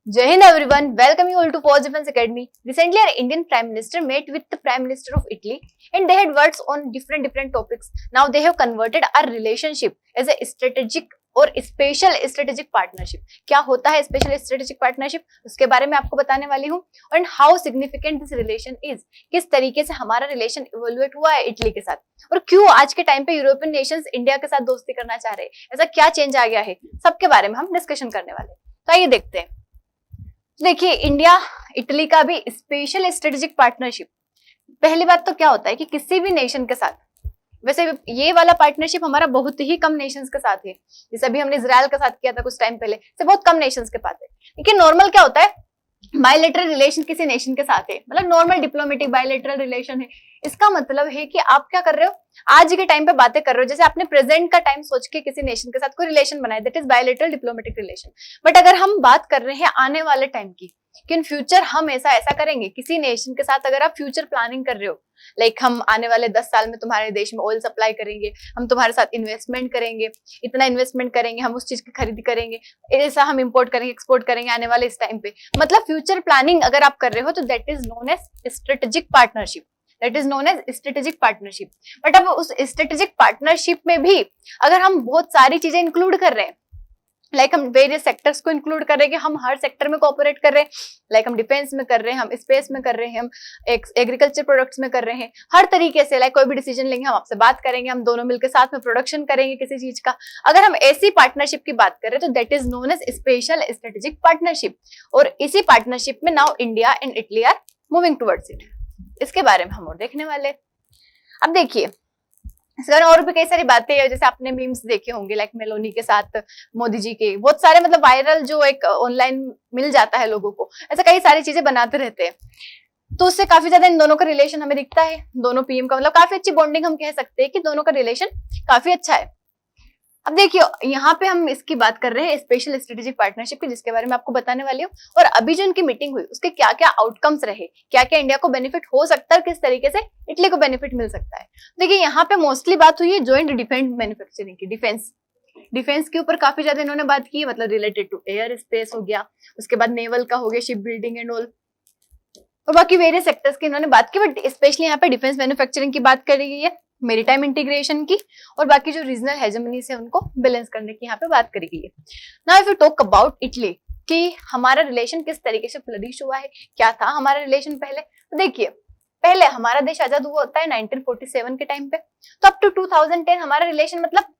Jai Hind everyone, welcome you all to Force Defense Academy. Recently our Indian Prime Minister met with the Prime Minister of Italy and they had words on different topics. Now they have converted our relationship as a strategic और special strategic partnership. क्या होता है special strategic partnership, उसके बारे में आपको बताने वाली हूँ. And how significant this relation is, किस तरीके से हमारा रिलेशन इवोल्यूएट हुआ है इटली के साथ, और क्यों आज के टाइम पे यूरोपियन नेशंस इंडिया के साथ दोस्ती करना चाह रहे हैं, ऐसा क्या चेंज आ गया है, सबके बारे में हम डिस्कशन करने वाले हैं. तो आइए देखते हैं. देखिए, इंडिया इटली का भी स्पेशल स्ट्रेटेजिक पार्टनरशिप. पहली बात तो क्या होता है कि किसी भी नेशन के साथ, वैसे ये वाला पार्टनरशिप हमारा बहुत ही कम नेशंस के साथ है. जैसे अभी हमने इजराइल के साथ किया था कुछ टाइम पहले, से बहुत कम नेशंस के पास है. लेकिन नॉर्मल क्या होता है, बायलैटरल रिलेशन किसी नेशन के साथ है, मतलब नॉर्मल डिप्लोमेटिक बायलैटरल रिलेशन है. इसका मतलब है कि आप क्या कर रहे हो, आज के टाइम पे बातें कर रहे हो, जैसे आपने प्रेजेंट का टाइम सोच के किसी नेशन के साथ कोई रिलेशन बनाया, that is bilateral diplomatic relation. But अगर हम बात कर रहे हैं आने वाले टाइम की, कि इन फ्यूचर हम ऐसा करेंगे किसी नेशन के साथ, अगर आप फ्यूचर प्लानिंग कर रहे हो, लाइक हम आने वाले 10 साल में तुम्हारे देश में ऑयल सप्लाई करेंगे, हम तुम्हारे साथ इन्वेस्टमेंट करेंगे, इतना इन्वेस्टमेंट करेंगे, हम उस चीज की खरीदी करेंगे, ऐसा हम इंपोर्ट करेंगे, एक्सपोर्ट करेंगे आने वाले इस टाइम पे, मतलब फ्यूचर प्लानिंग अगर आप कर रहे हो तो that is known as strategic partnership. That is known as strategic partnership. But अब उस स्ट्रेटेजिक पार्टनरशिप में भी अगर हम बहुत सारी चीजें इंक्लूड कर रहे हैं, लाइक हम वेरियस सेक्टर्स को इंक्लूड कर रहे हैं कि हम हर सेक्टर में कोऑपरेट कर रहे हैं, लाइक हम डिफेंस में कर रहे हैं, हम स्पेस में कर रहे हैं, हम एग्रीकल्चर प्रोडक्ट्स में कर रहे हैं, हर तरीके से, लाइक कोई भी डिसीजन लेंगे हम आपसे बात करेंगे, हम दोनों मिलकर साथ में प्रोडक्शन करेंगे किसी चीज का. अगर हम ऐसी पार्टनरशिप की बात करें तो that is known as special strategic partnership. और इसी पार्टनरशिप में now India and Italy are moving towards it. इसके बारे में हम और देखने वाले. अब देखिए, और भी कई सारी बातें हैं, जैसे आपने मीम्स देखे होंगे, लाइक मेलोनी के साथ मोदी जी के, बहुत सारे मतलब वायरल जो एक ऑनलाइन मिल जाता है लोगों को, ऐसा कई सारी चीजें बनाते रहते हैं. तो उससे काफी ज्यादा इन दोनों का रिलेशन हमें दिखता है, दोनों पीएम का, मतलब काफी अच्छी बॉन्डिंग, हम कह सकते हैं कि दोनों का रिलेशन काफी अच्छा है. अब देखिए, यहाँ पे हम इसकी बात कर रहे हैं स्पेशल स्ट्रेटेजिक पार्टनरशिप की, जिसके बारे में आपको बताने वाली हूँ. और अभी जो इनकी मीटिंग हुई उसके क्या क्या आउटकम्स रहे, क्या क्या इंडिया को बेनिफिट हो सकता है, किस तरीके से इटली को बेनिफिट मिल सकता है. देखिए, यहाँ पे मोस्टली बात हुई है ज्वाइंट डिफेंस मैन्युफैक्चरिंग की. डिफेंस के ऊपर काफी ज्यादा इन्होंने बात की है, मतलब रिलेटेड टू एयर स्पेस हो गया, उसके बाद नेवल का हो गया, शिप बिल्डिंग एंड ऑल, और बाकी वेरियस सेक्टर्स की इन्होंने बात की. बट स्पेशली यहाँ पे डिफेंस मैन्युफैक्चरिंग की बात करी गई है, मेरीटाइम इंटीग्रेशन की, और बाकी जो रीजनल हेजेमनीज है उनको बैलेंस करने की यहाँ पे बात करी गई है. Now if you talk about Italy, कि हमारा रिलेशन किस तरीके से फ्लरिश हुआ है, क्या था हमारा रिलेशन पहले, तो देखिए, पहले हमारा देश आजाद हुआ होता है 1947 के टाइम पे, तो अप टू 2010 हमारा रिलेशन मतलब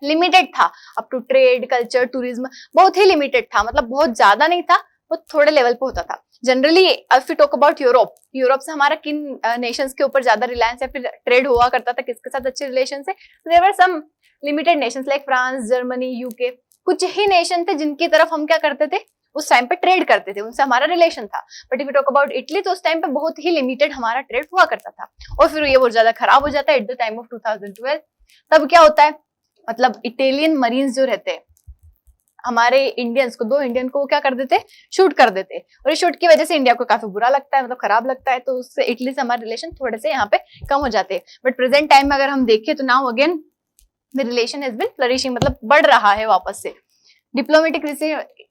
लिमिटेड था. Up to trade, culture, tourism बहुत ही लिमिटेड था, मतलब बहुत ज्यादा नहीं था, वो थोड़े लेवल पे होता था. Generally if you talk about Europe से हमारा किन नेशंस के ऊपर ज्यादा रिलायंस या फिर ट्रेड हुआ करता था, किसके साथ अच्छे रिलेशन है, there were some limited nations like France, Germany, UK, कुछ ही नेशन थे जिनकी तरफ हम क्या करते थे, उस टाइम पे ट्रेड करते थे, उनसे हमारा रिलेशन था. But if you talk about Italy, तो उस टाइम पे बहुत ही लिमिटेड हमारा ट्रेड हुआ करता था, और फिर ये बहुत ज्यादा खराब हो जाता है एट द टाइम ऑफ 2012. तब क्या होता है, मतलब इटालियन मरीन्स जो रहते हैं, हमारे इंडियंस को, 2 इंडियन को वो क्या कर देते, शूट कर देते, और इस शूट की वजह से इंडिया को काफी बुरा लगता है, मतलब खराब लगता है, तो उससे इटली से हमारे रिलेशन थोड़े से यहाँ पे कम हो जाते हैं. बट प्रेजेंट टाइम में अगर हम देखें तो now again the relation has been flourishing, मतलब बढ़ रहा है वापस से डिप्लोमेटिक,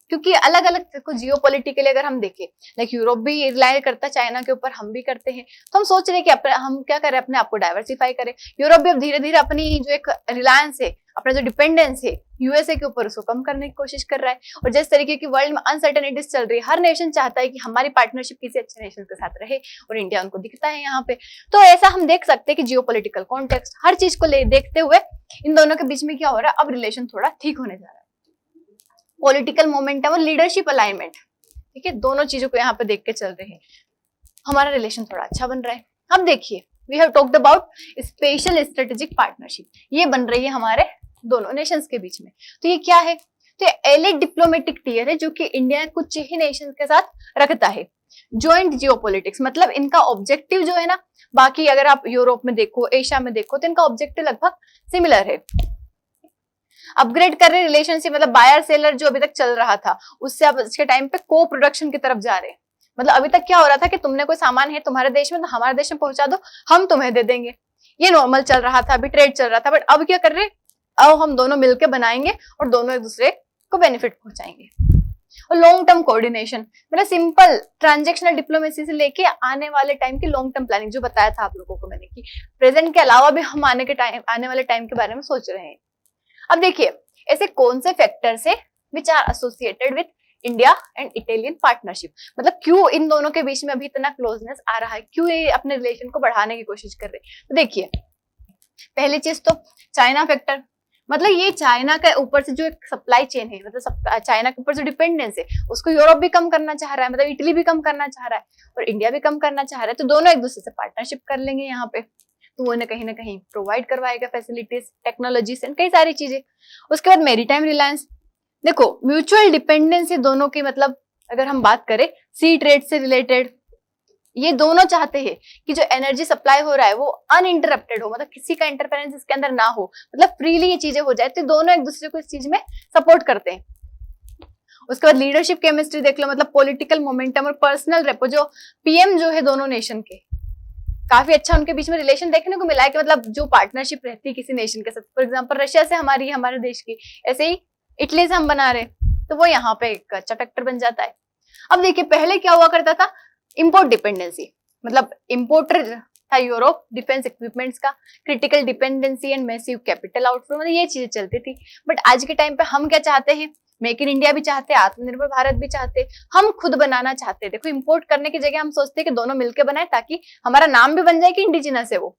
क्योंकि अलग अलग जियोपॉलिटिकली अगर हम देखें, लाइक यूरोप भी रिलाय करता है चाइना के ऊपर, हम भी करते हैं, तो हम सोच रहे हैं कि हम क्या करें, अपने आप को डाइवर्सिफाई करें. यूरोप भी अब धीरे धीरे अपनी जो एक रिलायंस है, अपना जो डिपेंडेंस है यूएसए के ऊपर, उसको कम करने की कोशिश कर रहा है. और जिस तरीके की वर्ल्ड में अनसर्टेनिटीज चल रही है, हर नेशन चाहता है कि हमारी पार्टनरशिप किसी अच्छे नेशन के साथ रहे, और इंडिया उनको दिखता है यहाँ पे. तो ऐसा हम देख सकते हैं कि जियोपॉलिटिकल कॉन्टेक्स्ट, हर चीज को देखते हुए इन दोनों के बीच में क्या हो रहा है, अब रिलेशन थोड़ा ठीक होने जा रहा है. पॉलिटिकल मोमेंटम और लीडरशिप अलाइनमेंट, ठीक है, दोनों चीजों को यहाँ पे देख के चल रहे हैं, हमारा रिलेशन थोड़ा अच्छा बन रहा है. अब देखिए, we have talked about special strategic partnership, ये बन रही है हमारे दोनों नेशंस के बीच में. तो ये क्या है, तो ये एलिट डिप्लोमेटिक टियर है, जो कि इंडिया कुछ ही नेशंस के साथ रखता है. ज्वाइंट जियोपॉलिटिक्स, मतलब इनका ऑब्जेक्टिव जो है ना, बाकी अगर आप यूरोप में देखो, एशिया में देखो, तो इनका ऑब्जेक्टिव लगभग सिमिलर है. अपग्रेड कर रहे रिलेशनशिप, मतलब बायर सेलर जो अभी तक चल रहा था, उससे अब इसके टाइम पे को प्रोडक्शन की तरफ जा रहे हैं. मतलब अभी तक क्या हो रहा था कि तुमने कोई सामान है तुम्हारे देश में, तो हमारे देश में पहुंचा दो, हम तुम्हें दे देंगे, ये नॉर्मल चल रहा था, अभी ट्रेड चल रहा था. बट अब क्या कर रहे हैं, अब हम दोनों मिलकर बनाएंगे और दोनों एक दूसरे को बेनिफिट पहुंचाएंगे. और लॉन्ग टर्म कोऑर्डिनेशन, मतलब सिंपल ट्रांजेक्शनल डिप्लोमेसी से लेके आने वाले टाइम की लॉन्ग टर्म प्लानिंग, जो बताया था आप लोगों को मैंने कि प्रेजेंट के अलावा भी हम आने वाले टाइम के बारे में सोच रहे हैं। अब देखिए ऐसे कौन से फैक्टर्स है which are associated with India and Italian partnership, मतलब क्यों इन दोनों के बीच में अभी इतना क्लोजनेस आ रहा है, क्यों ये अपने रिलेशन को बढ़ाने की कोशिश कर रहे हैं। तो देखिए पहली चीज तो चाइना फैक्टर, मतलब ये चाइना के ऊपर से जो एक सप्लाई चेन है, मतलब चाइना के ऊपर जो डिपेंडेंस है उसको यूरोप भी कम करना चाह रहा है, मतलब इटली भी कम करना चाह रहा है और इंडिया भी कम करना चाह रहा है। तो दोनों एक दूसरे से पार्टनरशिप कर लेंगे यहाँ पे, तो वो ना कहीं प्रोवाइड करवाएगा फैसिलिटीज, टेक्नोलॉजीज एंड कई सारी चीजें। उसके बाद मेरीटाइम रिलायंस, देखो म्यूचुअल डिपेंडेंस है दोनों की, मतलब अगर हम बात करें सी ट्रेड से रिलेटेड, ये दोनों चाहते हैं कि जो एनर्जी सप्लाई हो रहा है वो अनइंटरप्टेड हो, मतलब किसी का इंटरफेरेंस इसके अंदर ना हो, मतलब फ्रीली ये चीजें हो जाए। तो दोनों एक दूसरे को इस चीज में सपोर्ट करते हैं। उसके बाद लीडरशिप केमिस्ट्री देख लो, मतलब पॉलिटिकल मोमेंटम और पर्सनल रेपो, जो पीएम जो है दोनों नेशन के, काफी अच्छा उनके बीच में रिलेशन देखने को मिला है कि मतलब जो पार्टनरशिप रहती है किसी नेशन के साथ, फॉर एग्जाम्पल रशिया से हमारी, हमारे देश की, ऐसे ही इटली से हम बना रहे, तो वो यहाँ पे एक अच्छा फैक्टर बन जाता है। अब देखिए पहले क्या हुआ करता था, इंपोर्ट डिपेंडेंसी, मतलब इंपोर्टर था यूरोप डिफेंस इक्विपमेंट्स का, critical dependency and massive capital outflow, मतलब ये चीजें चलती थी। बट आज के टाइम पे हम क्या चाहते हैं, मेक इन इंडिया भी चाहते हैं, आत्मनिर्भर भारत भी चाहते हैं, हम खुद बनाना चाहते हैं। देखो इंपोर्ट करने की जगह हम सोचते हैं कि दोनों मिलकर बनाए, ताकि हमारा नाम भी बन जाए कि इंडिजिनस है वो।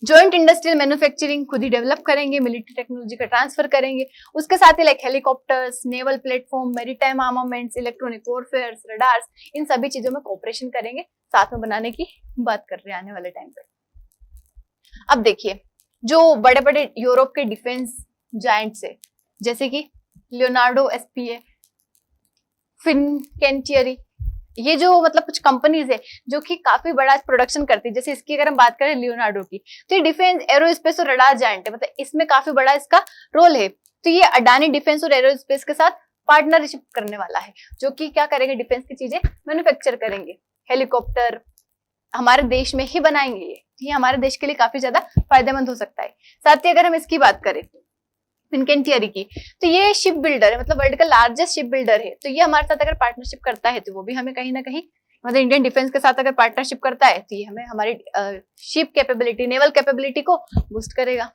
जॉइंट इंडस्ट्रियल मैन्युफैक्चरिंग खुद ही डेवलप करेंगे, मिलिट्री टेक्नोलॉजी का ट्रांसफर करेंगे, उसके साथ ही like helicopters, naval platform, maritime armaments, electronic warfare, radars, इन सभी चीजों में कोऑपरेशन करेंगे, साथ में बनाने की बात कर रहे हैं आने वाले टाइम पे। अब देखिए जो बड़े बड़े यूरोप के डिफेंस जायंट्स है, जैसे कि लियोनार्डो एसपीए, फिनकेंटियरी, ये जो मतलब कुछ कंपनीज है जो कि काफी बड़ा प्रोडक्शन करती है, जैसे इसकी अगर हम बात करें लियोनार्डो की, तो ये डिफेंस एरोस्पेस और रडार जायंट है, मतलब इसमें काफी बड़ा इसका रोल है। तो ये अडानी डिफेंस और एरोस्पेस के साथ पार्टनरशिप करने वाला है, जो कि क्या करेंगे, डिफेंस की चीजें मैन्युफैक्चर करेंगे, हेलीकॉप्टर हमारे देश में ही बनाएंगे। ये हमारे देश के लिए काफी ज्यादा फायदेमंद हो सकता है। साथ ही अगर हम इसकी बात करें फिनकेंटियरी की, तो ये शिप बिल्डर है, मतलब वर्ल्ड का लार्जेस्ट शिप बिल्डर है। तो ये हमारे साथ अगर पार्टनरशिप करता है तो वो भी हमें कहीं ना कहीं, मतलब इंडियन डिफेंस के साथ अगर पार्टनरशिप करता है तो ये हमें हमारी शिप कैपेबिलिटी, नेवल कैपेबिलिटी को बूस्ट करेगा।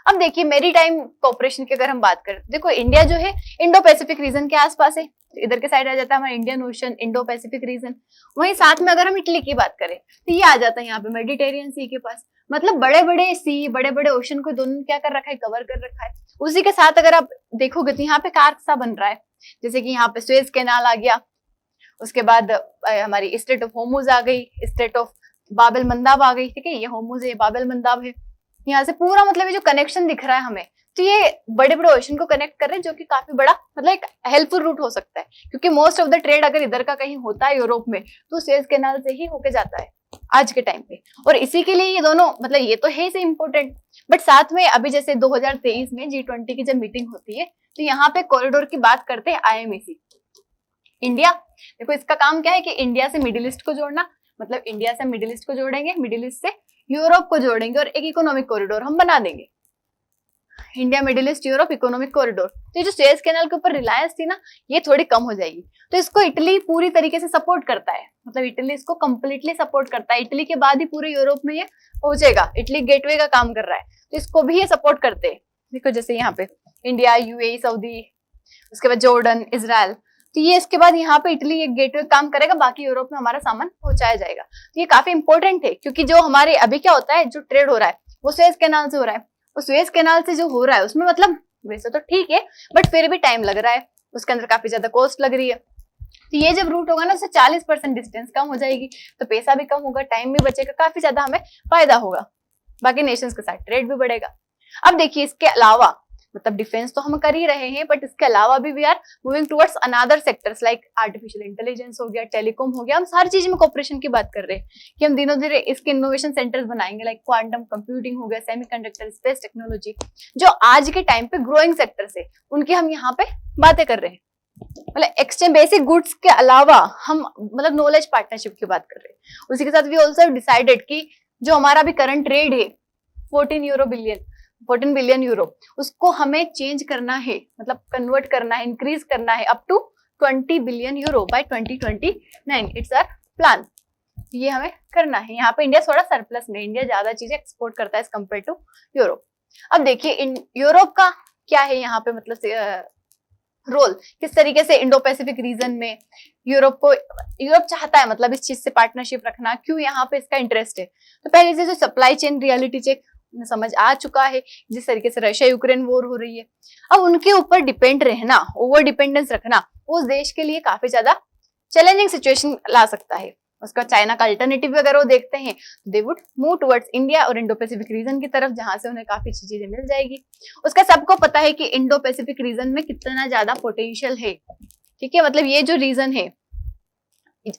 अब देखिए मेरीटाइम कोऑपरेशन की अगर हम बात करें, देखो इंडिया जो है इंडो पैसिफिक रीजन के आसपास है, तो इधर के साइड आ जाता है हमारा Indian ocean, Indo Pacific region. वहीं साथ में अगर हम इटली की बात करें तो ये आ जाता है यहाँ पे मेडिटेरियन सी के पास, मतलब बड़े बड़े सी, बड़े बड़े ओशन को दोनों क्या कर रखा है, कवर कर रखा है। उसी के साथ अगर आप देखोगे तो यहाँ पे कार सा बन रहा है, जैसे कि यहाँ पे सुएज कैनाल आ गया, उसके बाद हमारी स्ट्रेट ऑफ होर्मुज आ गई, स्ट्रेट ऑफ बाबेल मंदाब आ गई, ठीक है, ये होर्मुज है, बाबेल मंदाब है, यहाँ से पूरा मतलब ये जो कनेक्शन दिख रहा है हमें, तो ये बड़े बड़े ओशन को कनेक्ट कर रहे हैं, जो कि काफी बड़ा मतलब एक हेल्पफुल रूट हो सकता है, क्योंकि मोस्ट ऑफ द ट्रेड अगर इधर का कहीं होता है यूरोप में तो सुएज कैनाल से ही होके जाता है आज के टाइम पे। और इसी के लिए ये दोनों, मतलब ये तो है ही इम्पोर्टेंट, बट साथ में अभी जैसे 2023 में G20 की जब मीटिंग होती है तो यहाँ पे कॉरिडोर की बात करते हैं IMEC इंडिया। देखो इसका काम क्या है कि इंडिया से मिडिल ईस्ट को जोड़ना, मतलब इंडिया से मिडिल ईस्ट को जोड़ेंगे, मिडिल ईस्ट से यूरोप को जोड़ेंगे और एक इकोनॉमिक कॉरिडोर हम बना देंगे, India middle east Europe economic corridor. तो ये जो सुएज कैनाल के ऊपर रिलायंस थी ना, ये थोड़ी कम हो जाएगी। तो इसको इटली पूरी तरीके से सपोर्ट करता है, मतलब इटली इसको कंप्लीटली सपोर्ट करता है, इटली के बाद ही पूरे यूरोप में ये पहुंचेगा, इटली गेटवे का काम कर रहा है, तो इसको भी ये सपोर्ट करते हैं। देखो जैसे यहाँ पे इंडिया, यूएई, सऊदी, उसके बाद जॉर्डन, इजराइल, तो ये इसके बाद यहाँ पे इटली एक गेटवे काम करेगा, बाकी यूरोप में हमारा सामान पहुंचाया जाएगा। तो ये काफी इंपॉर्टेंट है, क्योंकि जो हमारे अभी क्या होता है, जो ट्रेड हो रहा है वो सुएज कैनाल से हो रहा है, और सुएज कैनाल से जो हो रहा है उसमें मतलब वैसे तो ठीक है, बट फिर भी टाइम लग रहा है, उसके अंदर काफी ज्यादा कॉस्ट लग रही है। तो ये जब रूट होगा ना, उससे 40% डिस्टेंस कम हो जाएगी, तो पैसा भी कम होगा, टाइम भी बचेगा, काफी ज्यादा हमें फायदा होगा, बाकी नेशंस के साथ ट्रेड भी बढ़ेगा। अब देखिए इसके अलावा, मतलब डिफेंस तो हम कर ही रहे हैं, बट इसके अलावा भी we are moving towards another sectors like artificial intelligence हो गया, टेलीकॉम हो गया, हम सारी चीज में कोऑपरेशन की बात कर रहे हैं कि हम दिनों दिन इसके इनोवेशन सेंटर्स बनाएंगे, लाइक क्वांटम कंप्यूटिंग हो गया, सेमीकंडक्टर, स्पेस टेक्नोलॉजी, जो आज के टाइम पे ग्रोइंग सेक्टर्स है, उनकी हम यहाँ पे बातें कर रहे हैं। मतलब एक्सचेंज बेसिक गुड्स के अलावा हम मतलब नॉलेज पार्टनरशिप की बात कर रहे हैं। उसी के साथ वी ऑल्सो डिसाइडेड कि जो हमारा भी करंट ट्रेड है 14 बिलियन यूरो, उसको हमें चेंज करना है, मतलब कन्वर्ट करना है, इंक्रीज करना है up to 20 billion euro by 2029। It's our plan. ये हमें करना है। यहाँ पे इंडिया थोड़ा सरप्लस में, इंडिया ज्यादा चीजें एक्सपोर्ट करता है एज कम्पेयर टू यूरोप। अब देखिए यूरोप का क्या है यहाँ पे, मतलब रोल किस तरीके से इंडो पैसिफिक रीजन में यूरोप चाहता है, मतलब इस चीज से पार्टनरशिप रखना, क्यों यहाँ पे इसका इंटरेस्ट है। तो पहले से जो सप्लाई चेन रियलिटी चेक समझ आ चुका है, जिस तरीके से रशिया यूक्रेन वॉर हो रही है, अब उनके ऊपर डिपेंड रहना, ओवर डिपेंडेंस रखना उस देश के लिए काफी ज्यादा चैलेंजिंग सिचुएशन ला सकता है। उसका चाइना का अल्टरनेटिव अगर वो देखते हैं तो they would move towards India और इंडो पैसिफिक रीजन की तरफ, जहां से उन्हें काफी अच्छी चीजें मिल जाएगी। उसका सबको पता है कि इंडो पैसिफिक रीजन में कितना ज्यादा पोटेंशियल है, ठीक है। मतलब ये जो रीजन है,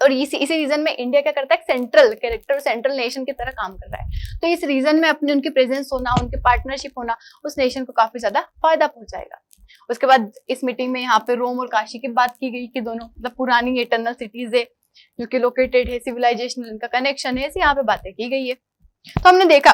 और इसी रीजन में इंडिया क्या करता है, सेंट्रल कैरेक्टर, सेंट्रल नेशन की तरह काम कर रहा है। तो इस रीजन में अपने उनकी प्रेजेंस होना, उनके पार्टनरशिप होना उस नेशन को काफी ज्यादा फायदा पहुंचाएगा। उसके बाद इस मीटिंग में यहाँ पे रोम और काशी की बात की गई कि दोनों मतलब पुरानी इटर्नल सिटीज है जो कि लोकेटेड है, सिविलाइजेशन इनका कनेक्शन है, यहाँ पे बातें की गई है। तो हमने देखा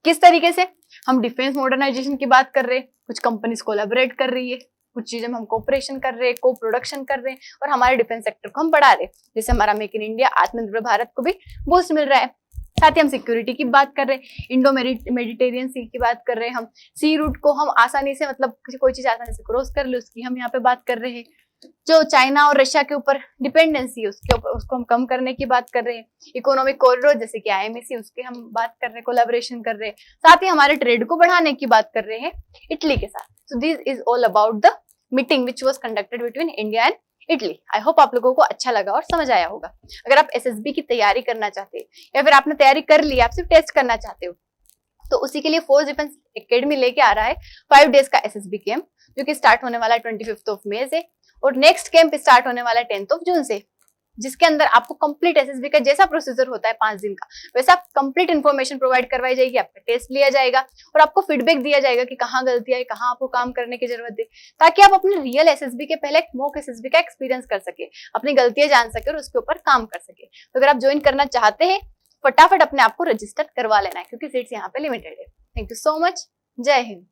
किस तरीके से हम डिफेंस मॉडर्नाइजेशन की बात कर रहे हैं, कुछ कंपनीज कोलैबोरेट कर रही है, कुछ चीजें में हम कोऑपरेशन कर रहे हैं, को प्रोडक्शन कर रहे हैं, और हमारे डिफेंस सेक्टर को हम बढ़ा रहे हैं, जैसे हमारा मेक इन इंडिया, आत्मनिर्भर भारत को भी बूस्ट मिल रहा है। साथ ही हम सिक्योरिटी की बात कर रहे हैं, इंडो मेडिटेरियन सी की बात कर रहे हैं, हम सी रूट को हम आसानी से, मतलब कोई चीज आसानी से क्रॉस कर ले उसकी हम यहाँ पे बात कर रहे हैं। जो चाइना और रशिया के ऊपर डिपेंडेंसी उसके ऊपर, उसको हम कम करने की बात कर रहे हैं। इकोनॉमिक कॉरिडोर जैसे कि IMEC, उसके हम बात कर रहे हैं, कोलैबोरेशन कर रहे हैं। साथ ही हमारे ट्रेड को बढ़ाने की बात कर रहे हैं इटली के साथ। So this is all about the meeting which was conducted between India and Italy. I hope आप लोगों को अच्छा लगा और समझ आया होगा। अगर आप SSB की तैयारी करना चाहते हैं या फिर आपने तैयारी कर ली, आप सिर्फ टेस्ट करना चाहते हो, तो उसी के लिए फोर्स डिफेंस एकेडमी लेके आ रहा है 5 डेज का SSB कैंप, जो कि स्टार्ट होने वाला है 25 मई से, और नेक्स्ट कैंप स्टार्ट होने वाला है 10 जून से, जिसके अंदर आपको कंप्लीट SSB का जैसा प्रोसीजर होता है 5 दिन का, वैसा कंप्लीट इन्फॉर्मेशन प्रोवाइड करवाई जाएगी, आपका टेस्ट लिया जाएगा और आपको फीडबैक दिया जाएगा कि कहाँ गलतियां है, कहाँ आपको काम करने की जरूरत है, ताकि आप अपने रियल SSB के पहले मॉक SSB का एक्सपीरियंस कर सके, अपनी गलतियां जान सके और उसके ऊपर काम कर सके। तो अगर आप ज्वाइन करना चाहते हैं, फटाफट अपने आप को रजिस्टर करवा लेना है, क्योंकि सीट्स यहाँ पे लिमिटेड है। Thank you so much. जय हिंद।